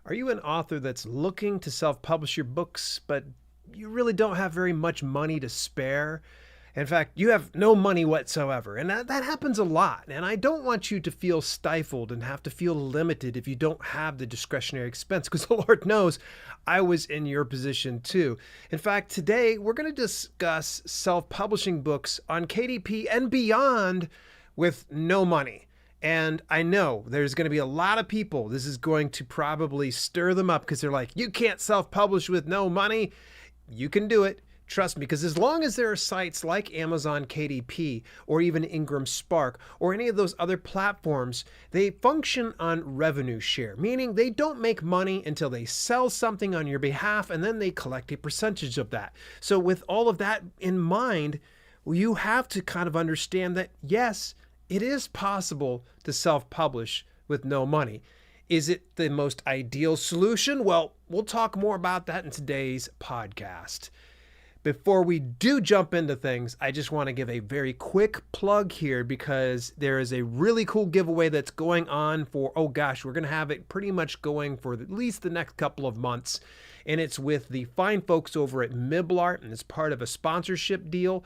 Are you an author that's looking to self-publish your books, but you really don't have very much money to spare? In fact, you have no money whatsoever. And that happens a lot. And I don't want you to feel stifled and have to feel limited if you don't have the discretionary expense, because the Lord knows I was in your position too. In fact, today we're going to discuss self-publishing books on KDP and beyond with no money. And I know there's going to be a lot of people, this is going to probably stir them up because they're like, you can't self-publish with no money. You can do it. Trust me, because as long as there are sites like Amazon KDP or even Ingram Spark or any of those other platforms, they function on revenue share, meaning they don't make money until they sell something on your behalf and then they collect a percentage of that. So with all of that in mind, you have to kind of understand that, yes, it is possible to self-publish with no money. Is it the most ideal solution? Well, we'll talk more about that in today's podcast. Before we do jump into things, I just want to give a very quick plug here because there is a really cool giveaway that's going on for, oh gosh, we're going to have it pretty much going for at least the next couple of months. And it's with the fine folks over at Miblart, and it's part of a sponsorship deal.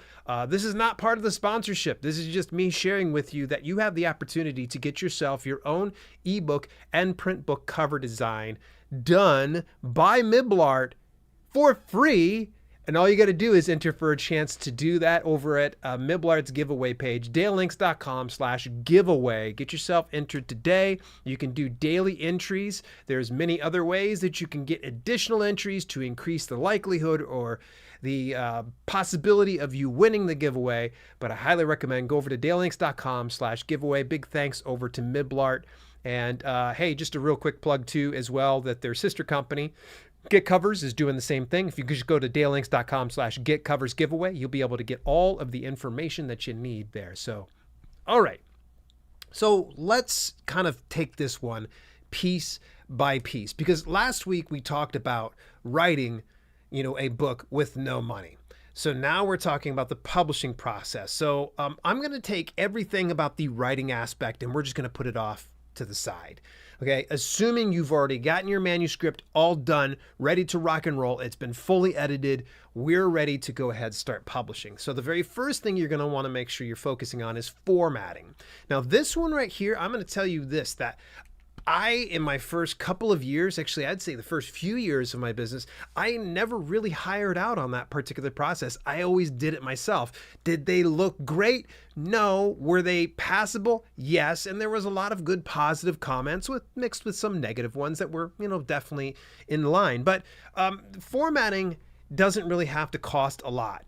This is not part of the sponsorship. This is just me sharing with you that you have the opportunity to get yourself your own ebook and print book cover design done by Miblart for free. And all you got to do is enter for a chance to do that over at Miblart's giveaway page, dalelinks.com/giveaway. Get yourself entered today. You can do daily entries. There's many other ways that you can get additional entries to increase the likelihood or the possibility of you winning the giveaway. But I highly recommend go over to dalelinks.com/giveaway. Big thanks over to Miblart. And hey, just a real quick plug too as well that their sister company, Get Covers, is doing the same thing. If you just go to dalelinks.com/getcoversgiveaway, you'll be able to get all of the information that you need there. So, all right. So let's kind of take this one piece by piece, because last week we talked about writing, a book with no money. So now we're talking about the publishing process. So I'm going to take everything about the writing aspect and we're just going to put it off to the side. Okay, assuming you've already gotten your manuscript all done, ready to rock and roll, it's been fully edited, we're ready to go ahead and start publishing. So the very first thing you're going to want to make sure you're focusing on is formatting. Now this one right here, I'm going to tell you this, that in my first couple of years, actually, I'd say the first few years of my business, I never really hired out on that particular process. I always did it myself. Did they look great? No. Were they passable? Yes. And there was a lot of good positive comments mixed with some negative ones that were, definitely in line. But formatting doesn't really have to cost a lot.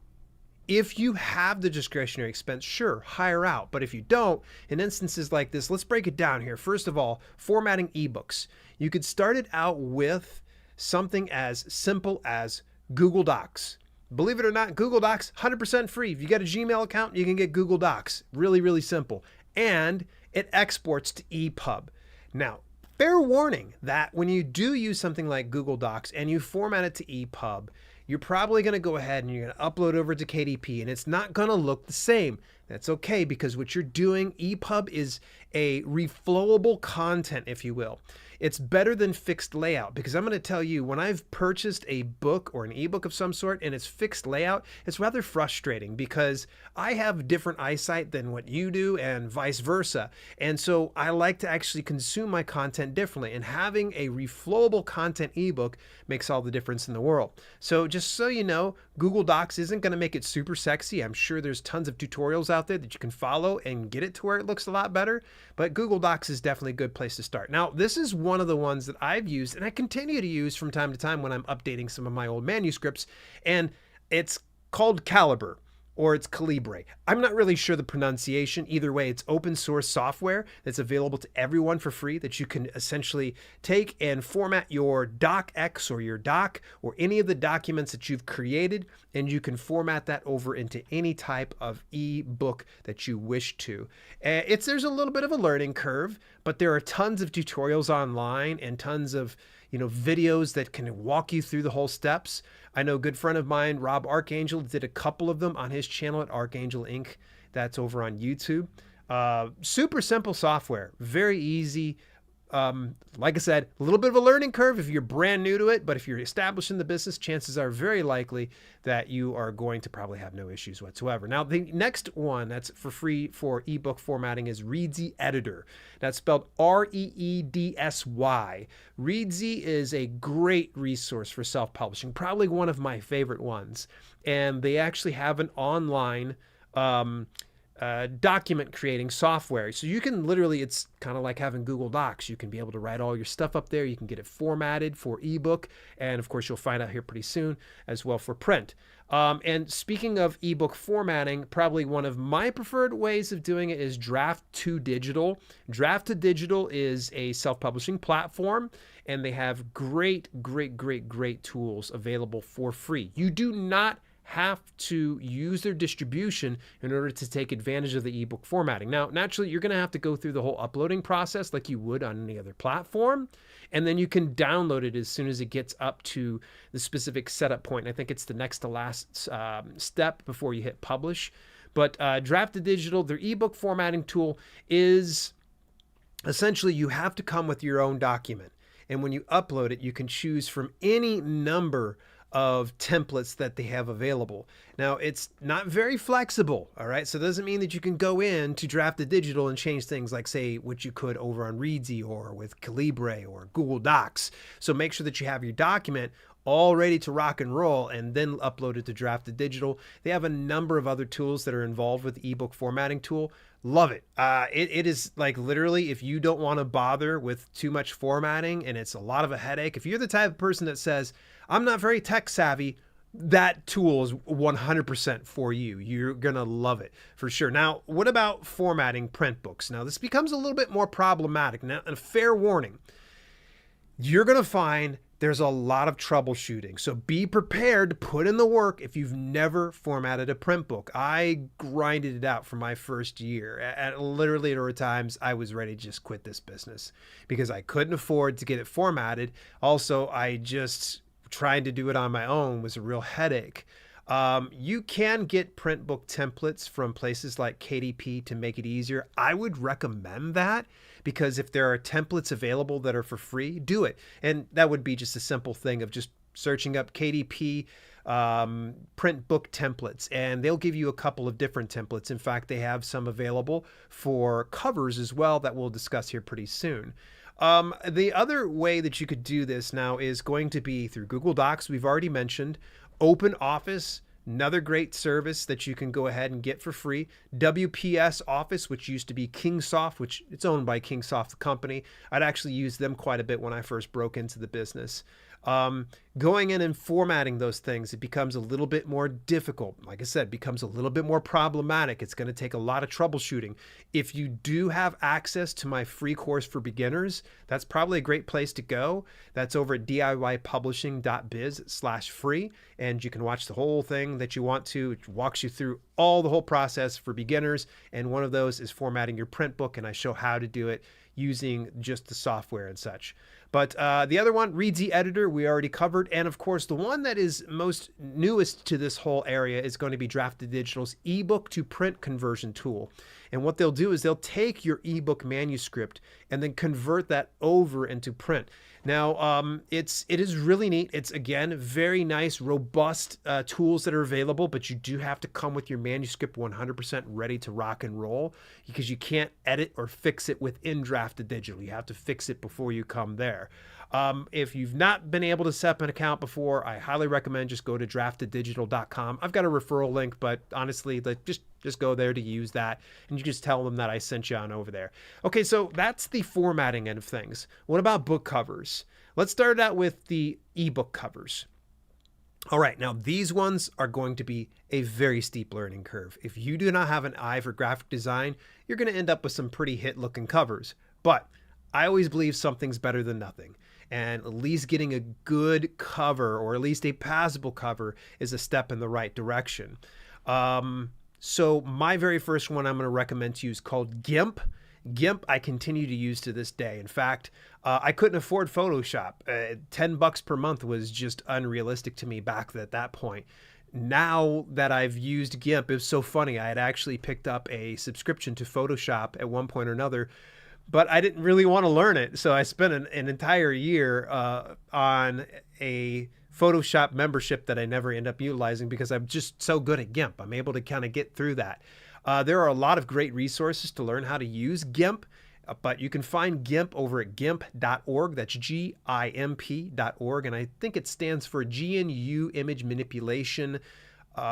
If you have the discretionary expense, sure, hire out. But if you don't, in instances like this, let's break it down here. First of all, formatting ebooks. You could start it out with something as simple as Google Docs. Believe it or not, Google Docs, 100% free. If you got a Gmail account, you can get Google Docs. Really, really simple. And it exports to EPUB. Now, fair warning that when you do use something like Google Docs and you format it to EPUB, you're probably going to go ahead and you're going to upload over to KDP and it's not going to look the same. That's okay, because what you're doing, EPUB is a reflowable content, if you will. It's better than fixed layout, because I'm going to tell you, when I've purchased a book or an ebook of some sort and it's fixed layout, it's rather frustrating because I have different eyesight than what you do and vice versa. And so I like to actually consume my content differently, and having a reflowable content ebook makes all the difference in the world. So just so you know, Google Docs isn't going to make it super sexy. I'm sure there's tons of tutorials out there that you can follow and get it to where it looks a lot better, but Google Docs is definitely a good place to start. Now, this is one of the ones that I've used and I continue to use from time to time when I'm updating some of my old manuscripts, and it's called Calibre, or it's Calibre. I'm not really sure the pronunciation. Either way, it's open source software that's available to everyone for free that you can essentially take and format your docx or your doc or any of the documents that you've created, and you can format that over into any type of ebook that you wish to. There's a little bit of a learning curve, but there are tons of tutorials online and tons of videos that can walk you through the whole steps. I know a good friend of mine, Rob Archangel, did a couple of them on his channel at Archangel Inc. That's over on YouTube. Super simple software, very easy. like I said, a little bit of a learning curve if you're brand new to it, but if you're established in the business, chances are very likely that you are going to probably have no issues whatsoever. Now, the next one that's for free for ebook formatting is Reedsy Editor. That's spelled Reedsy. Reedsy is a great resource for self-publishing, probably one of my favorite ones. And they actually have an online document creating software. So you can literally, it's kind of like having Google Docs. You can be able to write all your stuff up there. You can get it formatted for ebook. And of course, you'll find out here pretty soon as well for print. And speaking of ebook formatting, probably one of my preferred ways of doing it is Draft to Digital. Draft to Digital is a self-publishing platform, and they have great tools available for free. You do not have to use their distribution in order to take advantage of the ebook formatting. Now, naturally, you're going to have to go through the whole uploading process like you would on any other platform, and then you can download it as soon as it gets up to the specific setup point. I think it's the next to last step before you hit publish. But Draft to Digital, their ebook formatting tool, is essentially you have to come with your own document. And when you upload it, you can choose from any number of templates that they have available. Now, it's not very flexible, all right? So it doesn't mean that you can go in to Draft to Digital and change things like, say, what you could over on Reedsy or with Calibre or Google Docs. So make sure that you have your document all ready to rock and roll and then upload it to Draft to Digital. They have a number of other tools that are involved with the ebook formatting tool. Love it. It is like literally, if you don't want to bother with too much formatting and it's a lot of a headache, if you're the type of person that says, I'm not very tech savvy, that tool is 100% for you. You're going to love it for sure. Now, what about formatting print books? Now, this becomes a little bit more problematic. Now, a fair warning, you're going to find there's a lot of troubleshooting. So be prepared to put in the work if you've never formatted a print book. I grinded it out for my first year. And literally there were times I was ready to just quit this business because I couldn't afford to get it formatted. Also, I just trying to do it on my own was a real headache. You can get print book templates from places like KDP to make it easier. I would recommend that because if there are templates available that are for free, do it. And that would be just a simple thing of just searching up KDP print book templates, and they'll give you a couple of different templates. In fact, they have some available for covers as well that we'll discuss here pretty soon. The other way that you could do this now is going to be through Google Docs. We've already mentioned OpenOffice, another great service that you can go ahead and get for free. WPS Office, which used to be Kingsoft, which it's owned by Kingsoft, the company. I'd actually used them quite a bit when I first broke into the business. Going in and formatting those things, it becomes a little bit more difficult. Like I said, becomes a little bit more problematic. It's going to take a lot of troubleshooting. If you do have access to my free course for beginners, that's probably a great place to go. That's over at DIYpublishing.biz/free. And you can watch the whole thing that you want to. It walks you through all the whole process for beginners. And one of those is formatting your print book. And I show how to do it using just the software and such. But the other one, Reedsy Editor, we already covered. And of course, the one that is most newest to this whole area is going to be Draft to Digital's ebook to print conversion tool. And what they'll do is they'll take your ebook manuscript and then convert that over into print. Now, it is really neat. It's, again, very nice, robust tools that are available, but you do have to come with your manuscript 100% ready to rock and roll because you can't edit or fix it within Draft to Digital. You have to fix it before you come there. If you've not been able to set up an account before, I highly recommend just go to drafttodigital.com. I've got a referral link, but honestly, just go there to use that, and you just tell them that I sent you on over there. Okay, so that's the formatting end of things. What about book covers? Let's start out with the ebook covers. All right, now these ones are going to be a very steep learning curve. If you do not have an eye for graphic design, you're going to end up with some pretty hit-looking covers. But I always believe something's better than nothing. And at least getting a good cover, or at least a passable cover, is a step in the right direction. So my very first one I'm going to recommend to you is called GIMP. GIMP I continue to use to this day. In fact, I couldn't afford Photoshop. $10 per month was just unrealistic to me back at that point. Now that I've used GIMP, it's so funny. I had actually picked up a subscription to Photoshop at one point or another but I didn't really want to learn it. So I spent an entire year on a Photoshop membership that I never end up utilizing because I'm just so good at GIMP. I'm able to kind of get through that. There are a lot of great resources to learn how to use GIMP, but you can find GIMP over at gimp.org. That's GIMP.org. And I think it stands for GNU Image Manipulation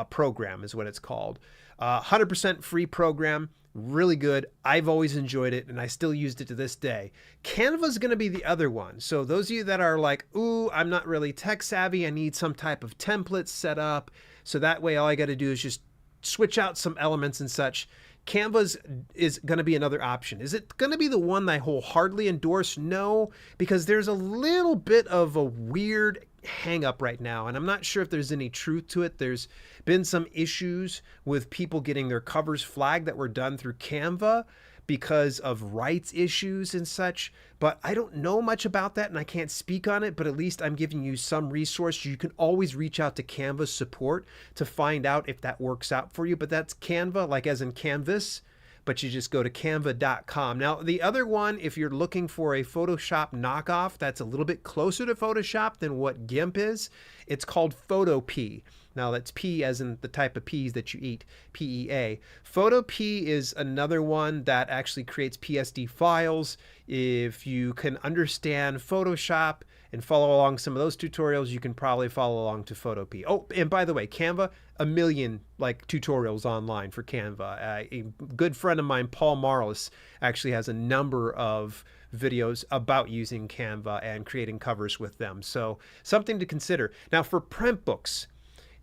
Program is what it's called. 100% free program. Really good. I've always enjoyed it, and I still used it to this day. Canva is going to be the other one. So those of you that are like, ooh, I'm not really tech savvy, I need some type of template set up, so that way all I got to do is just switch out some elements and such. Canva is going to be another option. Is it going to be the one that I wholeheartedly endorse? No, because there's a little bit of a weird hang up right now, and I'm not sure if there's any truth to it. There's been some issues with people getting their covers flagged that were done through Canva because of rights issues and such, but I don't know much about that and I can't speak on it, but at least I'm giving you some resource. You can always reach out to Canva support to find out if that works out for you, but that's Canva, like as in Canvas, but you just go to canva.com. Now, the other one, if you're looking for a Photoshop knockoff that's a little bit closer to Photoshop than what GIMP is, it's called PhotoP. Now, that's P as in the type of peas that you eat, PEA. PhotoP is another one that actually creates PSD files. If you can understand Photoshop and follow along some of those tutorials, you can probably follow along to PhotoP. Oh, and by the way, Canva, a million tutorials online for Canva. A good friend of mine, Paul Marlis, actually has a number of videos about using Canva and creating covers with them. So something to consider. Now for print books,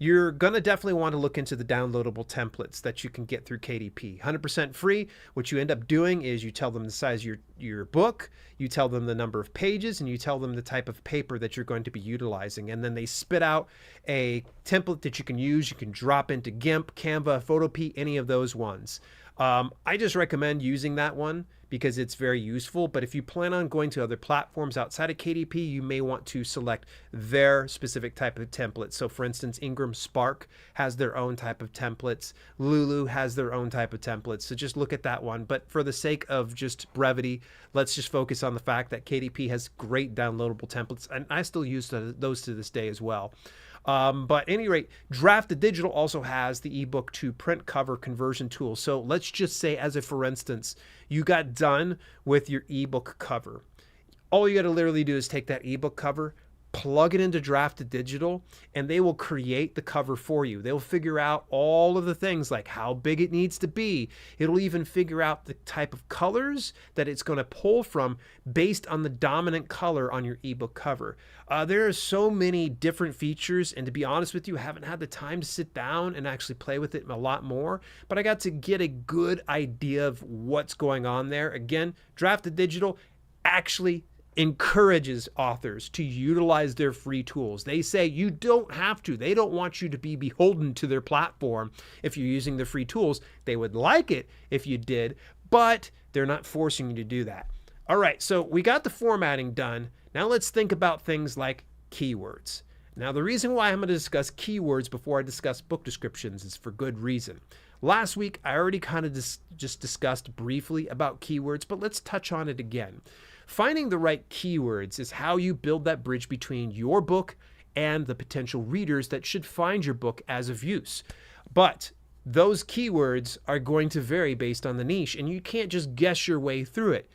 you're going to definitely want to look into the downloadable templates that you can get through KDP. 100% free. What you end up doing is you tell them the size of your book, you tell them the number of pages, and you tell them the type of paper that you're going to be utilizing. And then they spit out a template that you can use. You can drop into GIMP, Canva, PhotoP, any of those ones. I just recommend using that one because it's very useful. But if you plan on going to other platforms outside of KDP, you may want to select their specific type of template. So for instance, Ingram Spark has their own type of templates. Lulu has their own type of templates. So just look at that one. But for the sake of just brevity, let's just focus on the fact that KDP has great downloadable templates. And I still use those to this day as well. But at any rate, Draft to Digital also has the ebook to print cover conversion tool. So let's just say, as a for instance, you got done with your ebook cover. All you got to literally do is take that ebook cover, plug it into Draft to Digital, and they will create the cover for you. They'll figure out all of the things like how big it needs to be. It'll even figure out the type of colors that it's going to pull from based on the dominant color on your ebook cover. There are so many different features, and to be honest with you, I haven't had the time to sit down and actually play with it a lot more, but I got to get a good idea of what's going on there. Again, Draft to Digital actually encourages authors to utilize their free tools. They say you don't have to. They don't want you to be beholden to their platform if you're using the free tools. They would like it if you did, but they're not forcing you to do that. All right, so we got the formatting done. Now let's think about things like keywords. Now the reason why I'm going to discuss keywords before I discuss book descriptions is for good reason. Last week, I already kind of just discussed briefly about keywords, but let's touch on it again. Finding the right keywords is how you build that bridge between your book and the potential readers that should find your book as of use. But those keywords are going to vary based on the niche, and you can't just guess your way through it.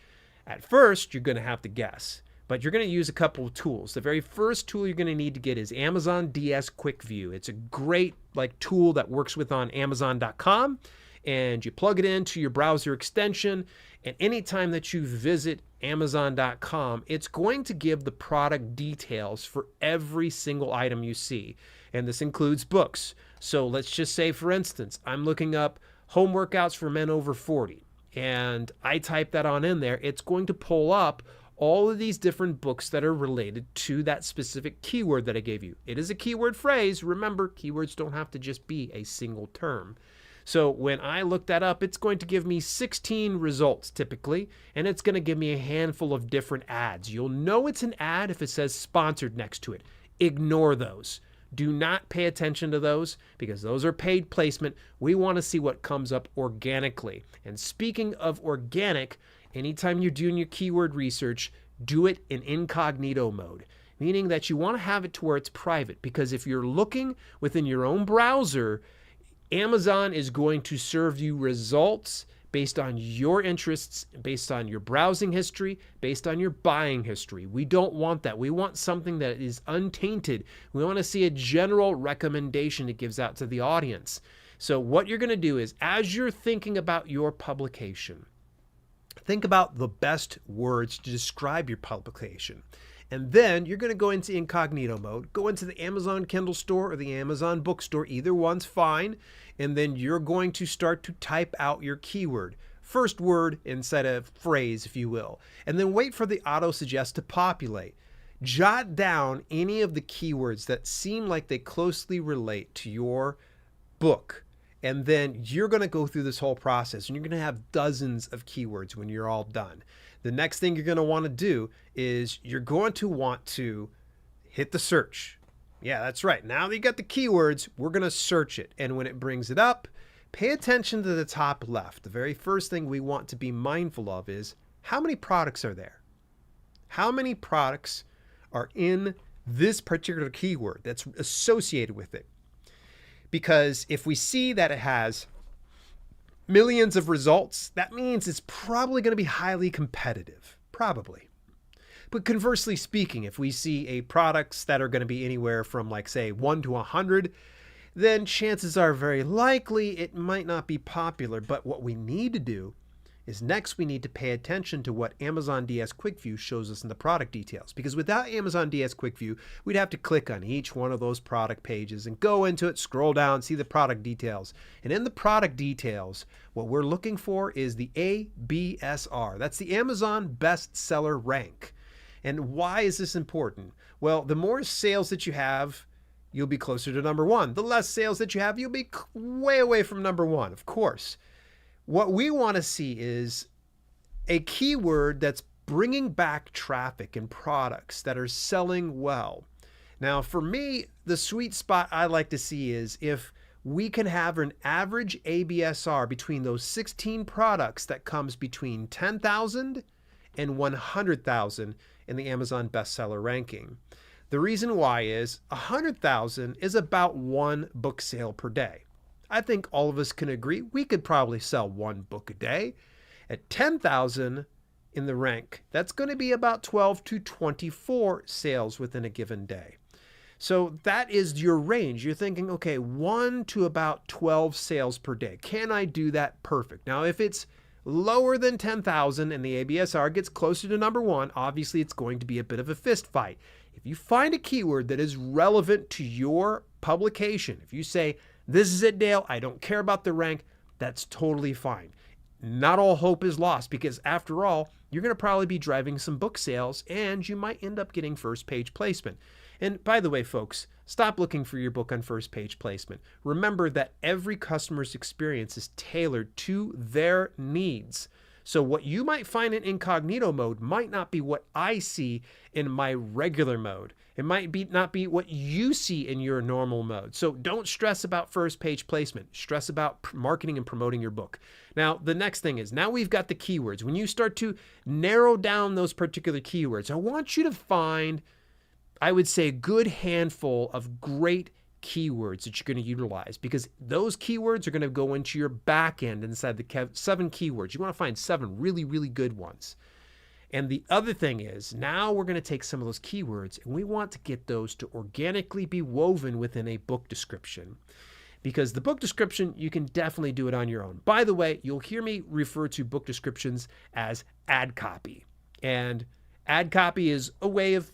At first, you're going to have to guess, but you're going to use a couple of tools. The very first tool you're going to need to get is Amazon DS Quick View. It's a great tool that works with on Amazon.com, and you plug it into your browser extension, and anytime that you visit Amazon.com, it's going to give the product details for every single item you see. And this includes books. So let's just say, for instance, I'm looking up home workouts for men over 40. And I type that on in there. It's going to pull up all of these different books that are related to that specific keyword that I gave you. It is a keyword phrase. Remember, keywords don't have to just be a single term. So when I look that up, it's going to give me 16 results typically, and it's going to give me a handful of different ads. You'll know it's an ad if it says sponsored next to it. Ignore those. Do not pay attention to those because those are paid placement. We want to see what comes up organically. And speaking of organic, anytime you're doing your keyword research, do it in incognito mode, meaning that you want to have it to where it's private, because if you're looking within your own browser, Amazon is going to serve you results based on your interests, based on your browsing history, based on your buying history. We don't want that. We want something that is untainted. We want to see a general recommendation it gives out to the audience. So what you're going to do is, as you're thinking about your publication, think about the best words to describe your publication. And then you're going to go into incognito mode, go into the Amazon Kindle store or the Amazon bookstore, either one's fine. And then you're going to start to type out your keyword, first word instead of phrase, if you will. And then wait for the auto suggest to populate. Jot down any of the keywords that seem like they closely relate to your book. And then you're going to go through this whole process, and you're going to have dozens of keywords when you're all done. The next thing you're going to want to do is you're going to want to hit the search. Yeah, that's right. Now that you got the keywords, we're going to search it. And when it brings it up, pay attention to the top left. The very first thing we want to be mindful of is how many products are there? How many products are in this particular keyword that's associated with it? Because if we see that it has millions of results, that means it's probably going to be highly competitive. Probably. But conversely speaking, if we see products that are going to be anywhere from, like, say, 1 to 100, then chances are very likely it might not be popular. But what we need to do is next we need to pay attention to what Amazon DS Quick View shows us in the product details. Because without Amazon DS Quick View, we'd have to click on each one of those product pages and go into it, scroll down, see the product details. And in the product details, what we're looking for is the ABSR. That's the Amazon Bestseller Rank. And why is this important? Well, the more sales that you have, you'll be closer to number one. The less sales that you have, you'll be way away from number one, of course. What we want to see is a keyword that's bringing back traffic and products that are selling well. Now, for me, the sweet spot I like to see is if we can have an average ABSR between those 16 products that comes between 10,000 and 100,000 in the Amazon bestseller ranking. The reason why is 100,000 is about one book sale per day. I think all of us can agree we could probably sell one book a day. At 10,000 in the rank, that's going to be about 12 to 24 sales within a given day. So that is your range. You're thinking, okay, 1 to about 12 sales per day. Can I do that? Perfect. Now, if it's lower than 10,000 and the ABSR gets closer to number one, obviously it's going to be a bit of a fist fight. If you find a keyword that is relevant to your publication, if you say, this is it, Dale, I don't care about the rank, that's totally fine. Not all hope is lost, because after all, you're going to probably be driving some book sales and you might end up getting first page placement. And by the way, folks, stop looking for your book on first page placement. Remember that every customer's experience is tailored to their needs. So what you might find in incognito mode might not be what I see in my regular mode. It might not be what you see in your normal mode. So don't stress about first page placement. Stress about marketing and promoting your book. Now, the next thing is, now we've got the keywords. When you start to narrow down those particular keywords, I want you to find, I would say, a good handful of great keywords that you're going to utilize, because those keywords are going to go into your back end inside the 7 keywords. You want to find 7 really, really good ones. And the other thing is, now we're going to take some of those keywords and we want to get those to organically be woven within a book description. Because the book description, you can definitely do it on your own. By the way, you'll hear me refer to book descriptions as ad copy. And ad copy is a way of,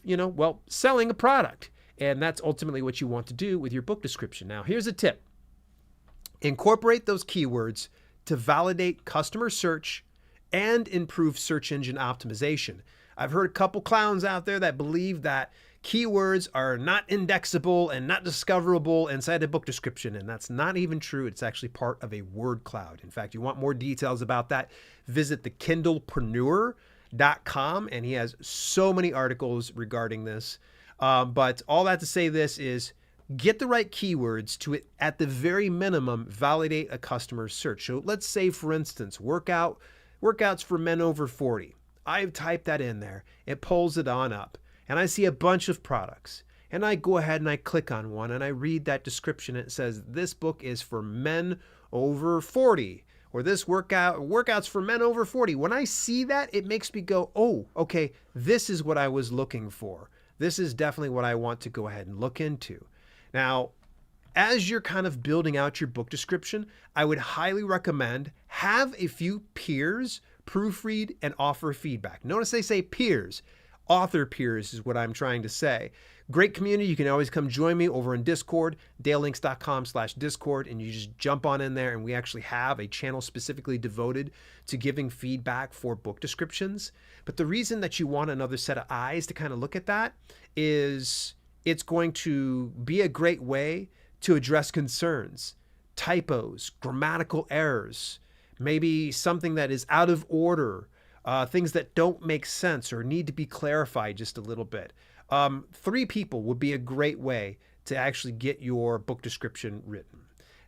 selling a product. And that's ultimately what you want to do with your book description. Now, here's a tip. Incorporate those keywords to validate customer search and improve search engine optimization. I've heard a couple clowns out there that believe that keywords are not indexable and not discoverable inside a book description, and that's not even true. It's actually part of a word cloud. In fact, you want more details about that, visit thekindlepreneur.com, and he has so many articles regarding this. But all that to say this is, get the right keywords to, at the very minimum, validate a customer's search. So let's say, for instance, workout workouts for men over 40. I've typed that in there. It pulls it on up. And I see a bunch of products. And I go ahead and I click on one and I read that description. It says, this book is for men over 40. Or this workouts for men over 40. When I see that, it makes me go, oh, okay, this is what I was looking for. This is definitely what I want to go ahead and look into. Now, as you're kind of building out your book description, I would highly recommend have a few peers proofread and offer feedback. Notice they say peers. Author peers is what I'm trying to say. Great community. You can always come join me over in Discord, dalelinks.com/Discord, and you just jump on in there, and we actually have a channel specifically devoted to giving feedback for book descriptions. But the reason that you want another set of eyes to kind of look at that is it's going to be a great way to address concerns, typos, grammatical errors, maybe something that is out of order, things that don't make sense or need to be clarified just a little bit. 3 people would be a great way to actually get your book description written.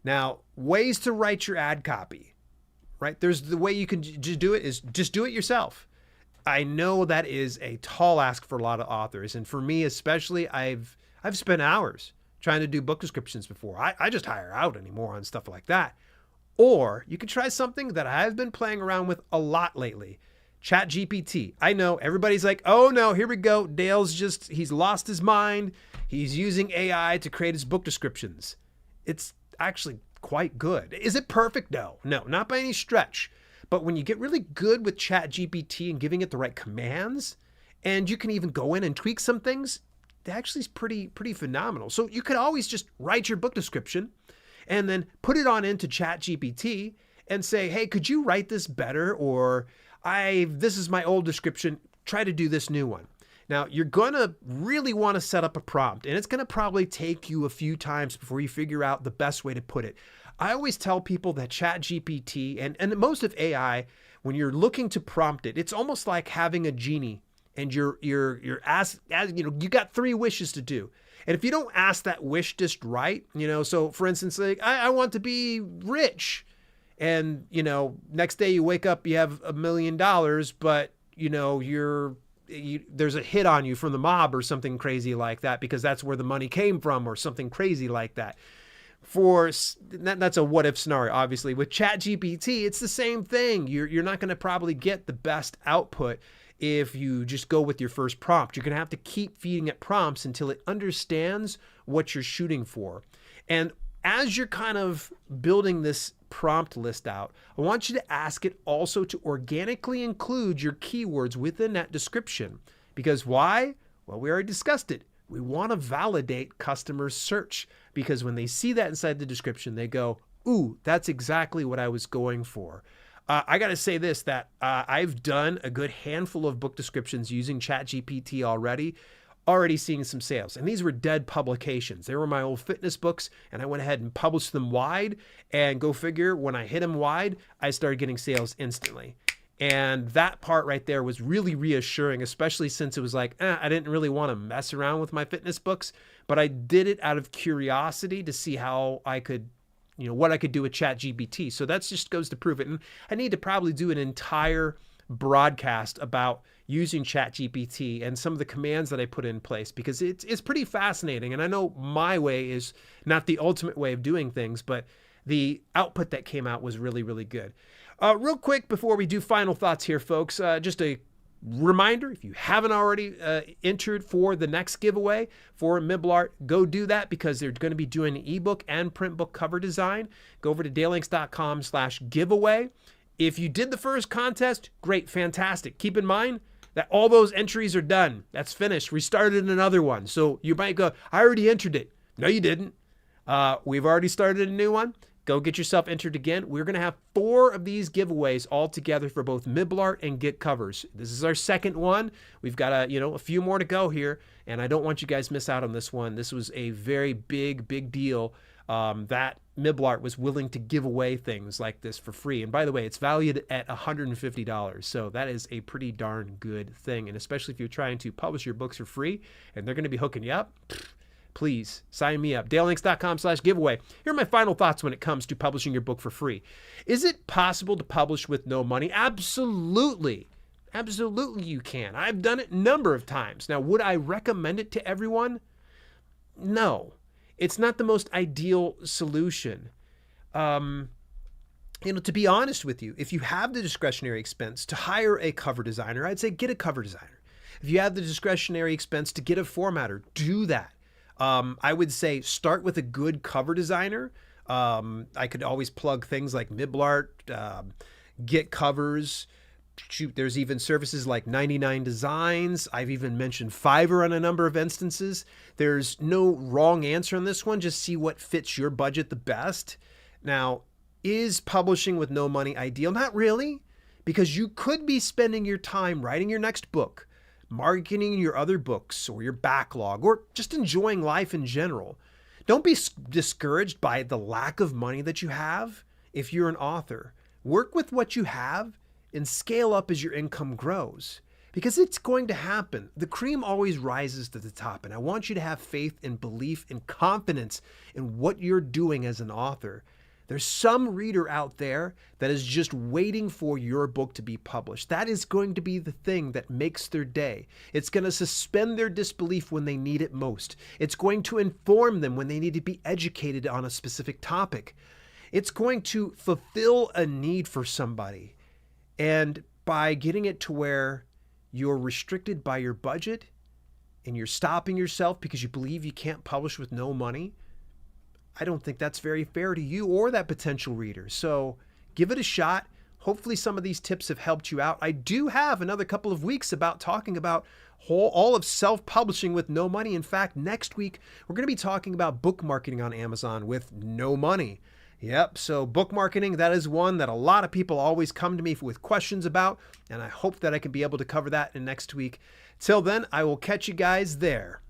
Now, ways to write your ad copy, right? There's the way you can just do it is just do it yourself. I know that is a tall ask for a lot of authors. And for me, especially, I've spent hours trying to do book descriptions before. I just hire out anymore on stuff like that. Or you could try something that I've been playing around with a lot lately. ChatGPT. I know everybody's like, oh no, here we go. He's lost his mind. He's using AI to create his book descriptions. It's actually quite good. Is it perfect? No, not by any stretch. But when you get really good with ChatGPT and giving it the right commands, and you can even go in and tweak some things, it actually is pretty phenomenal. So you could always just write your book description and then put it on into ChatGPT and say, hey, could you write this better? Or this is my old description. Try to do this new one. Now, you're going to really want to set up a prompt, and it's going to probably take you a few times before you figure out the best way to put it. I always tell people that ChatGPT and most of AI, when you're looking to prompt it, it's almost like having a genie, and you're asked, you got 3 wishes to do. And if you don't ask that wish just right, so for instance, like I want to be rich. And, next day you wake up, you have $1 million, but, there's a hit on you from the mob or something crazy like that, because that's where the money came from or something crazy like that. That's a what if scenario, obviously. With ChatGPT, it's the same thing. You're not going to probably get the best output if you just go with your first prompt. You're going to have to keep feeding it prompts until it understands what you're shooting for. And as you're kind of building this prompt list out, I want you to ask it also to organically include your keywords within that description. Because why? Well, we already discussed it. We want to validate customer search, because when they see that inside the description, they go, ooh, that's exactly what I was going for. I got to say this, that I've done a good handful of book descriptions using ChatGPT already seeing some sales. And these were dead publications. They were my old fitness books, and I went ahead and published them wide, and go figure, when I hit them wide, I started getting sales instantly. And that part right there was really reassuring, especially since it was like, I didn't really want to mess around with my fitness books, but I did it out of curiosity to see how I could, what I could do with ChatGPT. So that just goes to prove it. And I need to probably do an entire broadcast about using ChatGPT and some of the commands that I put in place, because it's pretty fascinating. And I know my way is not the ultimate way of doing things, but the output that came out was really, really good. Real quick, before we do final thoughts here, folks, just a reminder, if you haven't already entered for the next giveaway for Miblart, go do that, because they're going to be doing an ebook and print book cover design. Go over to dalelinks.com/giveaway. If you did the first contest, great, fantastic. Keep in mind that all those entries are done. That's finished. We started another one. So you might go, I already entered it. No, you didn't. We've already started a new one. Go get yourself entered again. We're going to have 4 of these giveaways all together for both Miblart and Get Covers. This is our second one. We've got a few more to go here, and I don't want you guys to miss out on this one. This was a very big deal that Miblart was willing to give away things like this for free. And by the way, it's valued at $150. So that is a pretty darn good thing. And especially if you're trying to publish your books for free and they're going to be hooking you up, please sign me up. dalelinks.com/giveaway. Here are my final thoughts when it comes to publishing your book for free. Is it possible to publish with no money? Absolutely. Absolutely you can. I've done it a number of times. Now, would I recommend it to everyone? No. It's not the most ideal solution. To be honest with you, if you have the discretionary expense to hire a cover designer, I'd say get a cover designer. If you have the discretionary expense to get a formatter, do that. I would say start with a good cover designer. I could always plug things like Miblart, Get Covers. Shoot, there's even services like 99 Designs. I've even mentioned Fiverr on a number of instances. There's no wrong answer on this one. Just see what fits your budget the best. Now, is publishing with no money ideal? Not really, because you could be spending your time writing your next book, marketing your other books or your backlog, or just enjoying life in general. Don't be discouraged by the lack of money that you have if you're an author. Work with what you have and scale up as your income grows, because it's going to happen. The cream always rises to the top, and I want you to have faith and belief and confidence in what you're doing as an author. There's some reader out there that is just waiting for your book to be published. That is going to be the thing that makes their day. It's going to suspend their disbelief when they need it most. It's going to inform them when they need to be educated on a specific topic. It's going to fulfill a need for somebody. And by getting it to where you're restricted by your budget and you're stopping yourself because you believe you can't publish with no money, I don't think that's very fair to you or that potential reader. So give it a shot. Hopefully some of these tips have helped you out. I do have another couple of weeks about talking about all of self-publishing with no money. In fact, next week, we're going to be talking about book marketing on Amazon with no money. Yep, so book marketing, that is one that a lot of people always come to me with questions about, and I hope that I can be able to cover that in next week. Till then, I will catch you guys there.